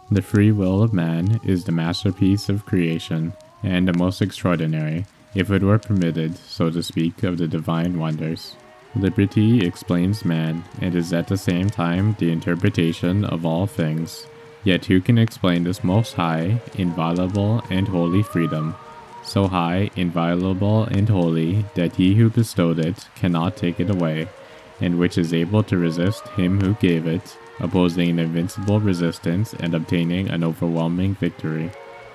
The free will of man is the masterpiece of creation, and the most extraordinary, if it were permitted, so to speak, of the divine wonders. Liberty explains man, and is at the same time the interpretation of all things. Yet who can explain this most high, inviolable, and holy freedom? So high, inviolable, and holy, that he who bestowed it cannot take it away, and which is able to resist him who gave it, opposing an invincible resistance and obtaining an overwhelming victory.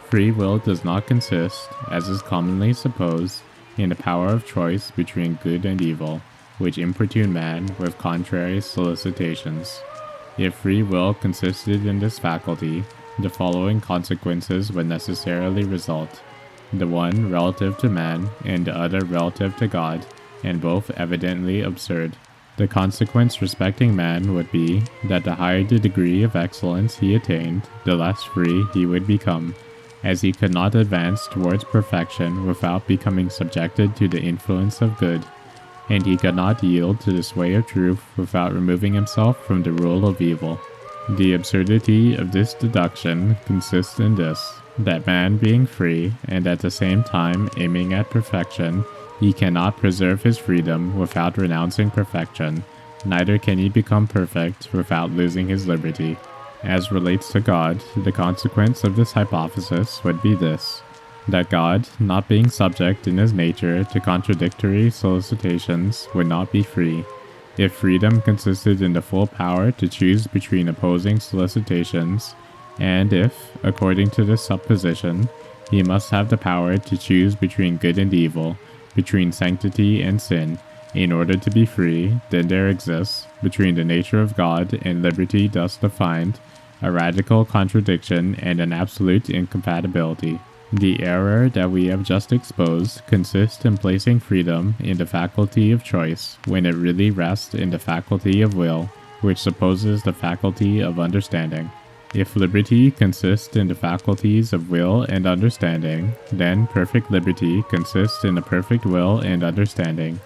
Free will does not consist, as is commonly supposed, in the power of choice between good and evil, which importune man with contrary solicitations. If free will consisted in this faculty, the following consequences would necessarily result: the one relative to man, and the other relative to God, and both evidently absurd. The consequence respecting man would be, that the higher the degree of excellence he attained, the less free he would become, as he could not advance towards perfection without becoming subjected to the influence of good, and he could not yield to the sway of truth without removing himself from the rule of evil. The absurdity of this deduction consists in this, that man being free, and at the same time aiming at perfection, he cannot preserve his freedom without renouncing perfection, neither can he become perfect without losing his liberty. As relates to God, the consequence of this hypothesis would be this, that God, not being subject in his nature to contradictory solicitations, would not be free. If freedom consisted in the full power to choose between opposing solicitations, and if, according to this supposition, he must have the power to choose between good and evil, between sanctity and sin, in order to be free, then there exists, between the nature of God and liberty thus defined, a radical contradiction and an absolute incompatibility. The error that we have just exposed consists in placing freedom in the faculty of choice, when it really rests in the faculty of will, which supposes the faculty of understanding. If liberty consists in the faculties of will and understanding, then perfect liberty consists in the perfect will and understanding.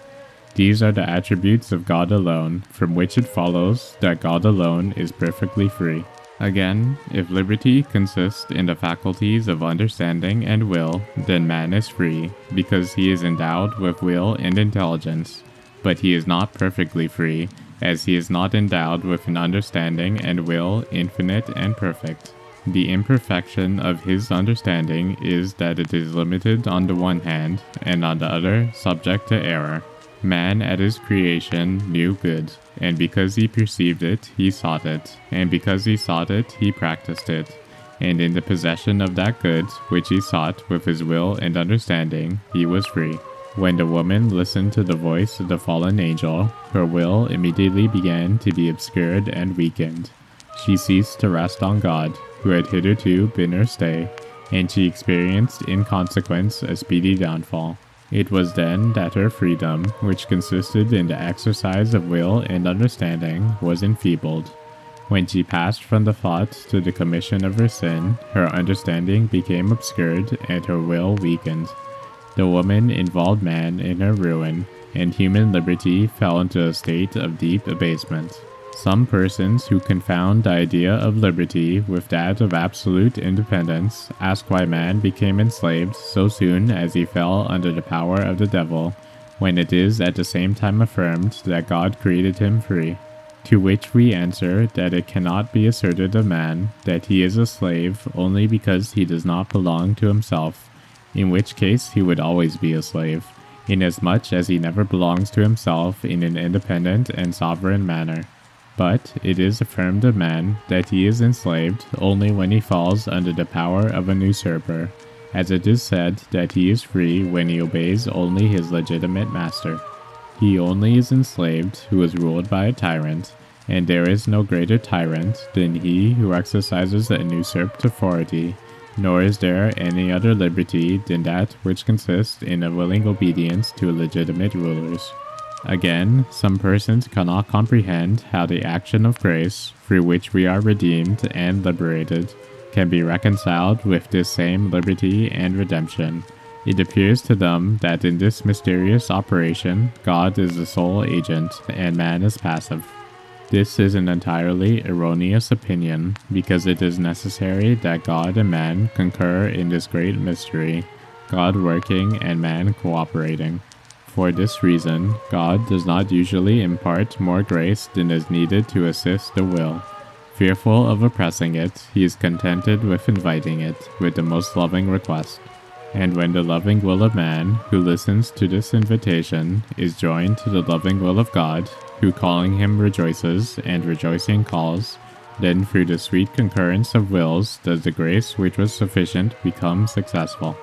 These are the attributes of God alone, from which it follows that God alone is perfectly free. Again, if liberty consists in the faculties of understanding and will, then man is free, because he is endowed with will and intelligence. But he is not perfectly free, as he is not endowed with an understanding and will infinite and perfect. The imperfection of his understanding is that it is limited on the one hand, and on the other subject to error. Man at his creation knew good, and because he perceived it, he sought it, and because he sought it, he practiced it. And in the possession of that good which he sought with his will and understanding, he was free. When the woman listened to the voice of the fallen angel, her will immediately began to be obscured and weakened. She ceased to rest on God, who had hitherto been her stay, and she experienced in consequence a speedy downfall. It was then that her freedom, which consisted in the exercise of will and understanding, was enfeebled. When she passed from the thought to the commission of her sin, her understanding became obscured and her will weakened. The woman involved man in her ruin, and human liberty fell into a state of deep abasement. Some persons who confound the idea of liberty with that of absolute independence ask why man became enslaved so soon as he fell under the power of the devil, when it is at the same time affirmed that God created him free. To which we answer that it cannot be asserted of man that he is a slave only because he does not belong to himself, in which case he would always be a slave, inasmuch as he never belongs to himself in an independent and sovereign manner. But it is affirmed of man that he is enslaved only when he falls under the power of an usurper, as it is said that he is free when he obeys only his legitimate master. He only is enslaved who is ruled by a tyrant, and there is no greater tyrant than he who exercises an usurped authority, nor is there any other liberty than that which consists in a willing obedience to legitimate rulers. Again, some persons cannot comprehend how the action of grace, through which we are redeemed and liberated, can be reconciled with this same liberty and redemption. It appears to them that in this mysterious operation, God is the sole agent, and man is passive. This is an entirely erroneous opinion, because it is necessary that God and man concur in this great mystery, God working and man cooperating. For this reason, God does not usually impart more grace than is needed to assist the will. Fearful of oppressing it, he is contented with inviting it with the most loving request. And when the loving will of man, who listens to this invitation, is joined to the loving will of God, who calling him rejoices and rejoicing calls, then through the sweet concurrence of wills does the grace which was sufficient become successful.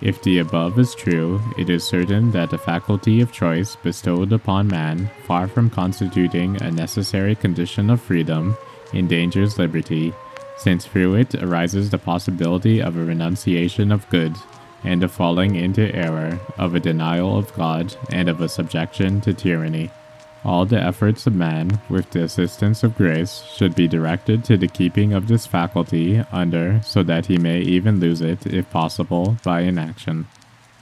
If the above is true, it is certain that the faculty of choice bestowed upon man, far from constituting a necessary condition of freedom, endangers liberty, since through it arises the possibility of a renunciation of good, and a falling into error, of a denial of God, and of a subjection to tyranny. All the efforts of man, with the assistance of grace, should be directed to the keeping of this faculty under, so that he may even lose it, if possible, by inaction.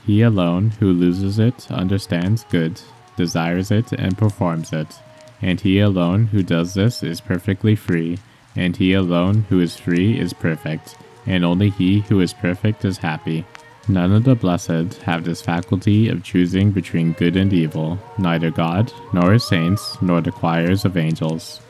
He alone who loses it understands good, desires it, and performs it, and he alone who does this is perfectly free, and he alone who is free is perfect, and only he who is perfect is happy. None of the blessed have this faculty of choosing between good and evil, neither God, nor his saints, nor the choirs of angels.